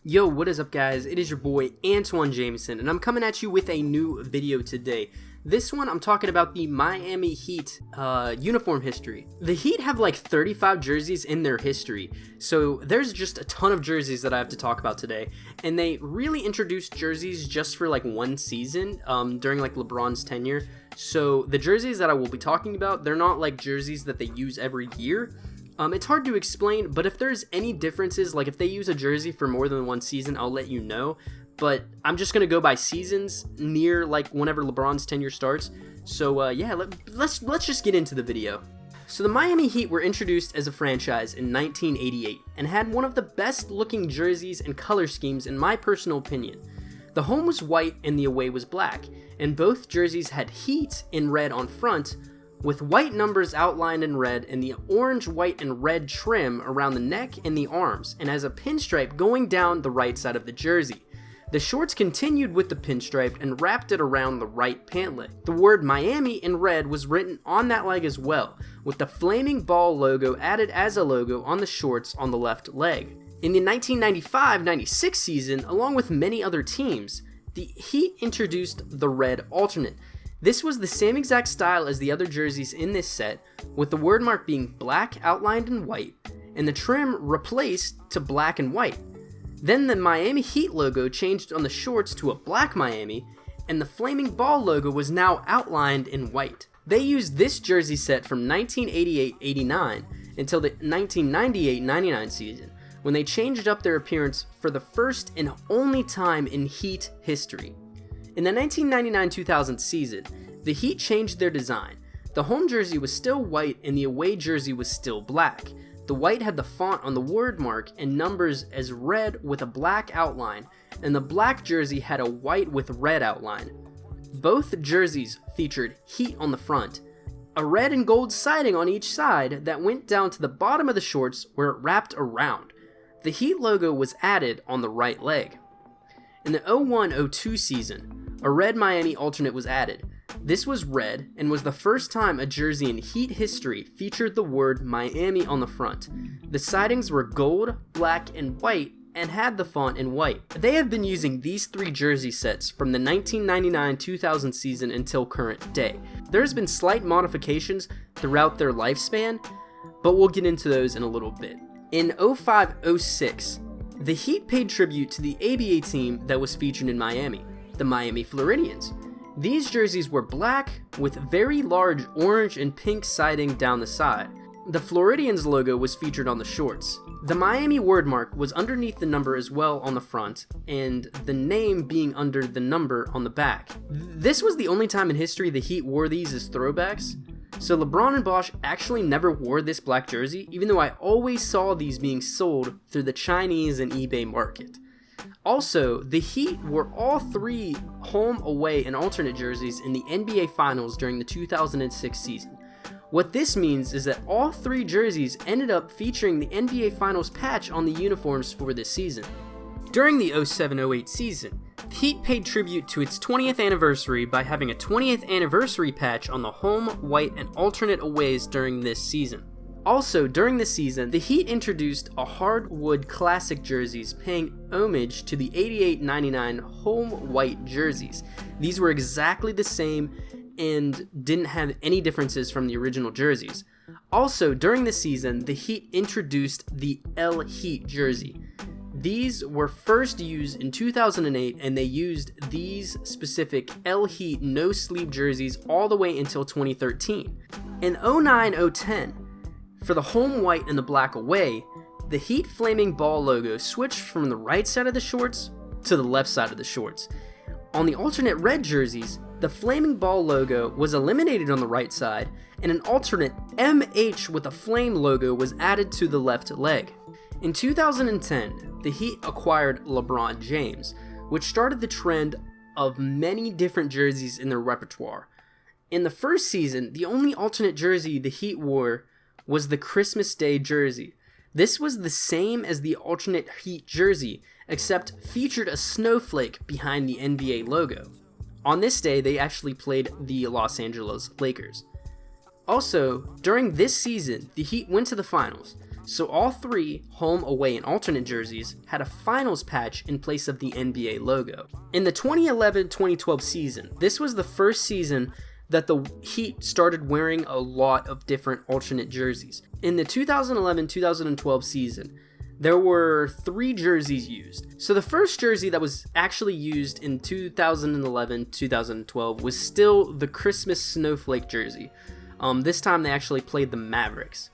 Yo, what is up guys? It is your boy Antoine Jameson and I'm coming at you with a new video today. This one I'm talking about the Miami Heat uniform history. The Heat have like 35 jerseys in their history, so there's just a ton of jerseys that I have to talk about today. And they really introduced jerseys just for like one season during like LeBron's tenure. So the jerseys that I will be talking about, they're not like jerseys that they use every year. It's hard to explain, but if there's any differences, like if they use a jersey for more than one season, I'll let you know. But I'm just gonna go by seasons near like whenever LeBron's tenure starts. So yeah, let's just get into the video. So the Miami Heat were introduced as a franchise in 1988 and had one of the best looking jerseys and color schemes in my personal opinion. The home was white and the away was black, and both jerseys had Heat in red on front, with white numbers outlined in red and the orange, white, and red trim around the neck and the arms, and as a pinstripe going down the right side of the jersey. The shorts continued with the pinstripe and wrapped it around the right pant leg. The word Miami in red was written on that leg as well, with the flaming ball logo added as a logo on the shorts on the left leg. In the 1995-96 season, along with many other teams, the Heat introduced the red alternate. This was the same exact style as the other jerseys in this set, with the word mark being black outlined in white, and the trim replaced to black and white. Then the Miami Heat logo changed on the shorts to a black Miami, and the flaming ball logo was now outlined in white. They used this jersey set from 1988-89 until the 1998-99 season, when they changed up their appearance for the first and only time in Heat history. In the 1999-2000 season, the Heat changed their design. The home jersey was still white and the away jersey was still black. The white had the font on the word mark and numbers as red with a black outline, and the black jersey had a white with red outline. Both jerseys featured Heat on the front, a red and gold siding on each side that went down to the bottom of the shorts where it wrapped around. The Heat logo was added on the right leg. In the 01-02 season, a red Miami alternate was added. This was red and was the first time a jersey in Heat history featured the word Miami on the front. The sidings were gold, black, and white and had the font in white. They have been using these three jersey sets from the 1999-2000 season until current day. There's been slight modifications throughout their lifespan, but we'll get into those in a little bit. In 05-06, the Heat paid tribute to the ABA team that was featured in Miami, the Miami Floridians. These jerseys were black with very large orange and pink siding down the side. The Floridians logo was featured on the shorts. The Miami word mark was underneath the number as well on the front, and the name being under the number on the back. This was the only time in history the Heat wore these as throwbacks. So LeBron and Bosh actually never wore this black jersey, even though I always saw these being sold through the Chinese and eBay market. Also, the Heat wore all three home, away, and alternate jerseys in the NBA Finals during the 2006 season. What this means is that all three jerseys ended up featuring the NBA Finals patch on the uniforms for this season. During the 07-08 season, the Heat paid tribute to its 20th anniversary by having a 20th anniversary patch on the home, white, and alternate aways during this season. Also, during the season, the Heat introduced a hardwood classic jerseys paying homage to the 88-99 home white jerseys. These were exactly the same and didn't have any differences from the original jerseys. Also, during the season, the Heat introduced the El Heat jersey. These were first used in 2008, and they used these specific El Heat no-sleeve jerseys all the way until 2013. In 09-010, for the home white and the black away, the Heat flaming ball logo switched from the right side of the shorts to the left side of the shorts. On the alternate red jerseys, the flaming ball logo was eliminated on the right side, and an alternate MH with a flame logo was added to the left leg. In 2010, the Heat acquired Lebron James, which started the trend of many different jerseys in their repertoire. In the first season, the only alternate jersey the Heat wore was the Christmas Day jersey. This was the same as the alternate Heat jersey, except featured a snowflake behind the NBA logo. On this day, they actually played the Los Angeles Lakers. Also, during this season, the Heat went to the finals. So all three home, away, and alternate jerseys had a finals patch in place of the NBA logo. In the 2011-2012 season, this was the first season that the Heat started wearing a lot of different alternate jerseys. In the 2011-2012 season, there were 3 jerseys used. So the first jersey that was actually used in 2011-2012 was still the Christmas snowflake jersey. This time they actually played the Mavericks.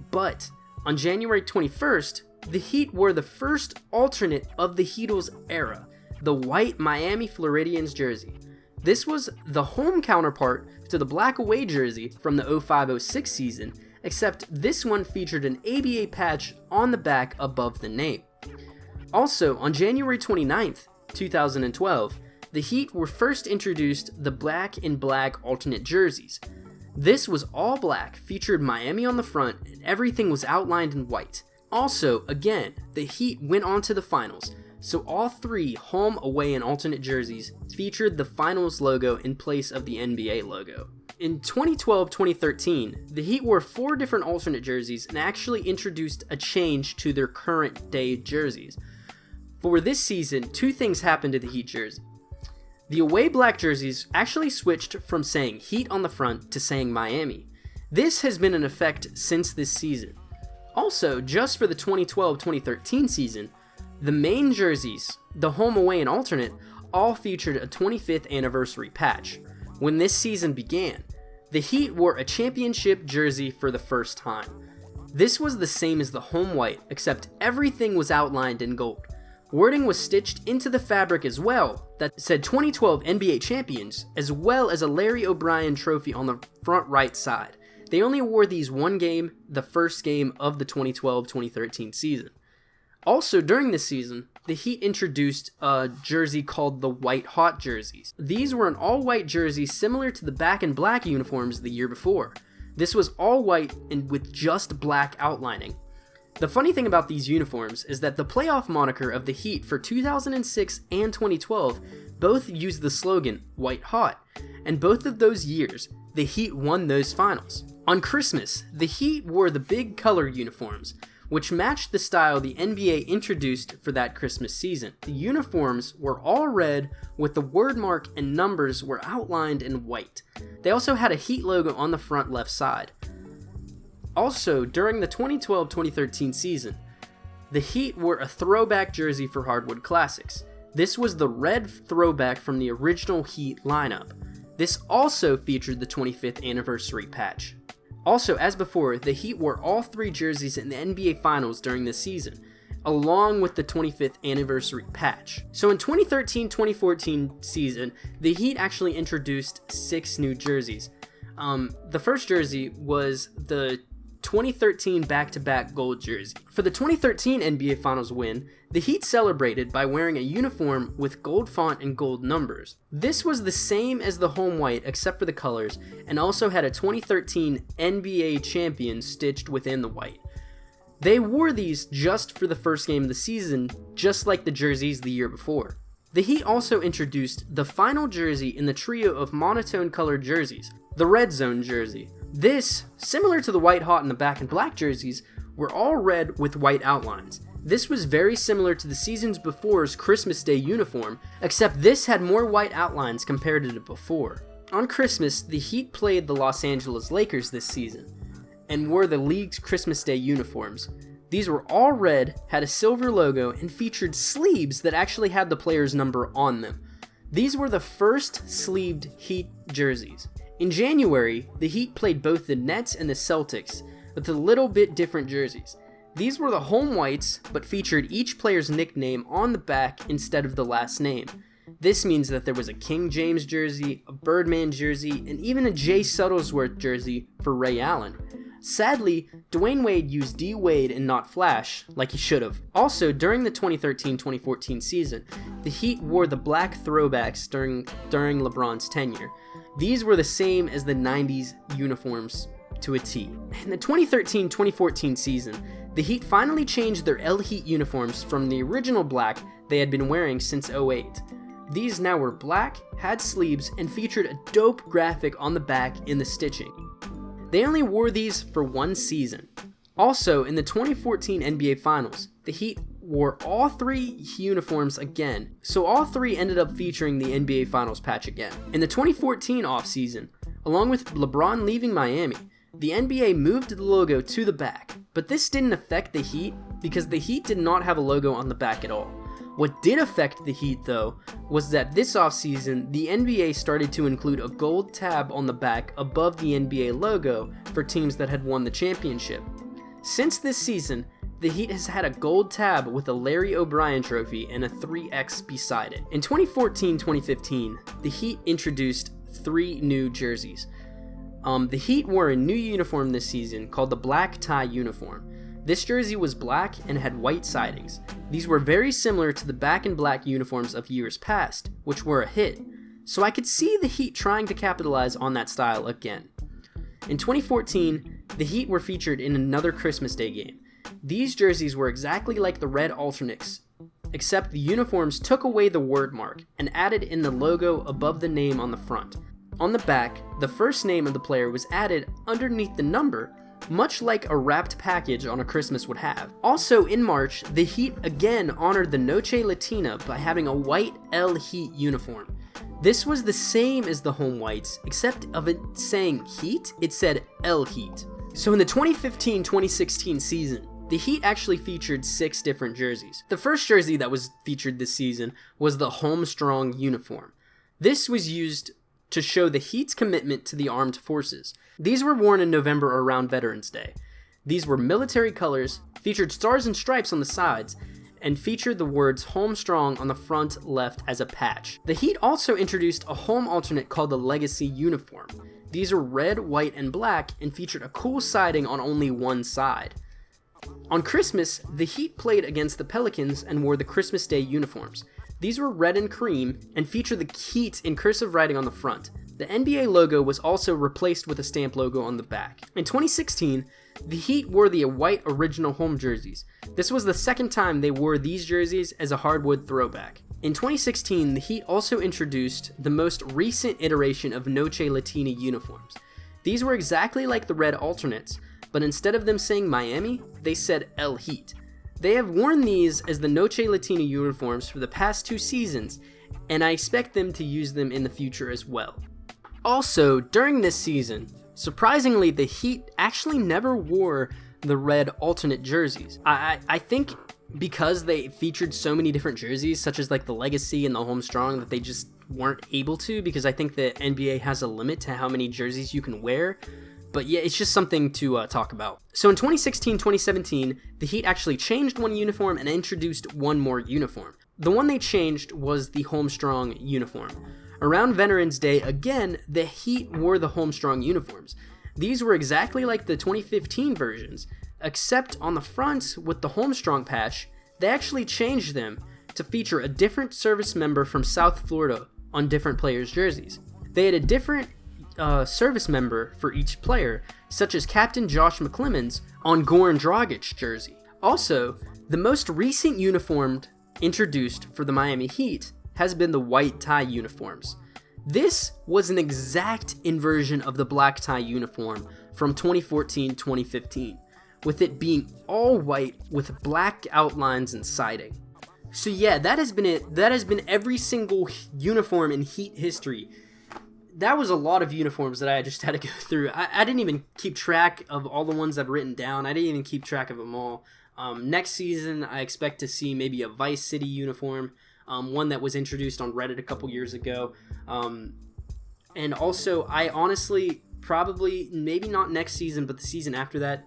But on January 21st, the Heat wore the first alternate of the Heatles era, the white Miami Floridians jersey. This was the home counterpart to the black away jersey from the 05-06 season, except this one featured an ABA patch on the back above the name. Also, on January 29th, 2012, the Heat were first introduced the black and black alternate jerseys. This was all black, featured Miami on the front, and everything was outlined in white. Also, again, the Heat went on to the finals, so all 3 home, away, and alternate jerseys featured the finals logo in place of the NBA logo. In 2012-2013, the Heat wore 4 different alternate jerseys and actually introduced a change to their current day jerseys. For this season, 2 things happened to the Heat jersey. The away black jerseys actually switched from saying Heat on the front to saying Miami. This has been in effect since this season. Also, just for the 2012-2013 season, the main jerseys, the home, away, and alternate, all featured a 25th anniversary patch. When this season began, the Heat wore a championship jersey for the first time. This was the same as the home white, except everything was outlined in gold. Wording was stitched into the fabric as well that said 2012 NBA champions, as well as a Larry O'Brien trophy on the front right side. They only wore these one game, the first game of the 2012-2013 season. Also, during this season, the Heat introduced a jersey called the White Hot jerseys. These were an all-white jersey similar to the back and black uniforms the year before. This was all white and with just black outlining. The funny thing about these uniforms is that the playoff moniker of the Heat for 2006 and 2012 both used the slogan, White Hot, and both of those years, the Heat won those finals. On Christmas, the Heat wore the big color uniforms, which matched the style the NBA introduced for that Christmas season. The uniforms were all red, with the word mark and numbers were outlined in white. They also had a Heat logo on the front left side. Also, during the 2012-2013 season, the Heat wore a throwback jersey for Hardwood Classics. This was the red throwback from the original Heat lineup. This also featured the 25th anniversary patch. Also, as before, the Heat wore all 3 jerseys in the NBA Finals during this season, along with the 25th anniversary patch. So in 2013-2014 season, the Heat actually introduced 6 new jerseys. The first jersey was the 2013 back-to-back gold jersey. For the 2013 NBA Finals win, the Heat celebrated by wearing a uniform with gold font and gold numbers. This was the same as the home white except for the colors, and also had a 2013 NBA champion stitched within the white. They wore these just for the first game of the season, just like the jerseys the year before. The Heat also introduced the final jersey in the trio of monotone colored jerseys, the Redzone Jersey. This, similar to the White Hot and the Back and Black jerseys, were all red with white outlines. This was very similar to the seasons before's Christmas Day uniform, except this had more white outlines compared to the before. On Christmas, the Heat played the Los Angeles Lakers this season, and wore the league's Christmas Day uniforms. These were all red, had a silver logo, and featured sleeves that actually had the player's number on them. These were the first sleeved Heat jerseys. In January, the Heat played both the Nets and the Celtics, with a little bit different jerseys. These were the home whites, but featured each player's nickname on the back instead of the last name. This means that there was a King James jersey, a Birdman jersey, and even a Jay Shuttlesworth jersey for Ray Allen. Sadly, Dwayne Wade used D Wade and not Flash, like he should have. Also, during the 2013-2014 season, the Heat wore the black throwbacks during LeBron's tenure. These were the same as the 90s uniforms to a T. In the 2013-2014 season, the Heat finally changed their El Heat uniforms from the original black they had been wearing since '08. These now were black, had sleeves, and featured a dope graphic on the back in the stitching. They only wore these for one season. Also, in the 2014 NBA Finals, the Heat wore all 3 uniforms again, so all 3 ended up featuring the NBA Finals patch again. In the 2014 offseason, along with LeBron leaving Miami, the NBA moved the logo to the back, but this didn't affect the Heat because the Heat did not have a logo on the back at all. What did affect the Heat, though, was that this offseason, the NBA started to include a gold tab on the back above the NBA logo for teams that had won the championship. Since this season, the Heat has had a gold tab with a Larry O'Brien trophy and a 3X beside it. In 2014-2015, the Heat introduced 3 new jerseys. The Heat wore a new uniform this season called the black tie uniform. This jersey was black and had white sidings. These were very similar to the back and black uniforms of years past, which were a hit, so I could see the Heat trying to capitalize on that style again. In 2014, the Heat were featured in another Christmas Day game. These jerseys were exactly like the red alternates, except the uniforms took away the word mark and added in the logo above the name on the front. On the back, the first name of the player was added underneath the number, much like a wrapped package on a Christmas would have. Also in March, the Heat again honored the Noche Latina by having a white El Heat uniform. This was the same as the home whites, except of it saying Heat, it said El Heat. So in the 2015-2016 season, the Heat actually featured 6 different jerseys. The first jersey that was featured this season was the Home Strong uniform. This was used to show the Heat's commitment to the armed forces. These were worn in November around Veterans Day. These were military colors, featured stars and stripes on the sides, and featured the words Home Strong on the front left as a patch. The Heat also introduced a home alternate called the Legacy uniform. These are red, white, and black and featured a cool siding on only one side. On Christmas, the Heat played against the Pelicans and wore the Christmas Day uniforms. These were red and cream and feature the Heat in cursive writing on the front. The NBA logo was also replaced with a stamp logo on the back. In 2016, the Heat wore the white original home jerseys. This was the second time they wore these jerseys as a hardwood throwback. In 2016, the Heat also introduced the most recent iteration of Noche Latina uniforms. These were exactly like the red alternates, but instead of them saying Miami, they said El Heat. They have worn these as the Noche Latina uniforms for the past 2 seasons, and I expect them to use them in the future as well. Also, during this season, surprisingly, the Heat actually never wore the red alternate jerseys. I think because they featured so many different jerseys, such as like the Legacy and the Home Strong, that they just weren't able to, because I think the NBA has a limit to how many jerseys you can wear. But yeah, it's just something to talk about. So in 2016-2017, the Heat actually changed one uniform and introduced one more uniform. The one they changed was the Home Strong uniform. Around Veterans Day, again, the Heat wore the Home Strong uniforms. These were exactly like the 2015 versions, except on the front with the Home Strong patch, they actually changed them to feature a different service member from South Florida on different players' jerseys. They had a different service member for each player, such as Captain Josh McClemens on Goran Dragic's jersey. Also, the most recent uniform introduced for the Miami Heat has been the white tie uniforms. This was an exact inversion of the black tie uniform from 2014-2015, with it being all white with black outlines and siding. So yeah, that has been it. That has been every single uniform in Heat history. That was a lot of uniforms that I just had to go through. I didn't even keep track of all the ones I've written down. I didn't even keep track of them all. Next season, I expect to see maybe a Vice City uniform, one that was introduced on Reddit a couple years ago. And also, I honestly, probably, maybe not next season, but the season after that,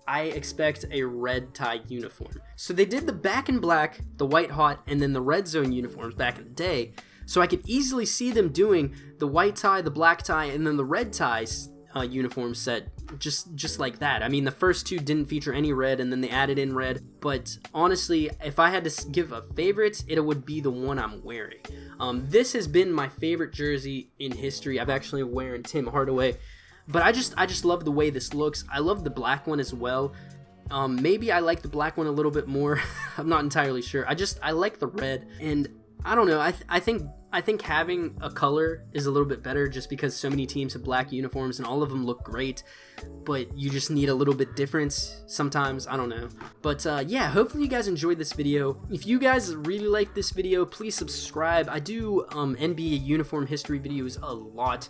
I expect a red tie uniform. So they did the back in black, the white hot, and then the Redzone uniforms back in the day. So I could easily see them doing the white tie, the black tie, and then the red ties uniform set just like that. I mean, the first 2 didn't feature any red, and then they added in red. But honestly, if I had to give a favorite, it would be the one I'm wearing. This has been my favorite jersey in history. I've actually wearing Tim Hardaway, but I just love the way this looks. I love the black one as well. Maybe I like the black one a little bit more. I'm not entirely sure. I like the red, and I don't know. I think having a color is a little bit better, just because so many teams have black uniforms and all of them look great, but you just need a little bit difference sometimes. I don't know. But yeah, hopefully you guys enjoyed this video. If you guys really like this video, please subscribe. I do NBA uniform history videos a lot.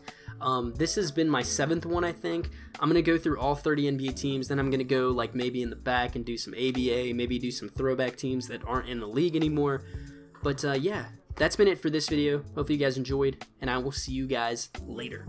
This has been my 7th one, I think. I'm going to go through all 30 NBA teams, then I'm going to go like maybe in the back and do some ABA, maybe do some throwback teams that aren't in the league anymore. But yeah, that's been it for this video. Hopefully you guys enjoyed, and I will see you guys later.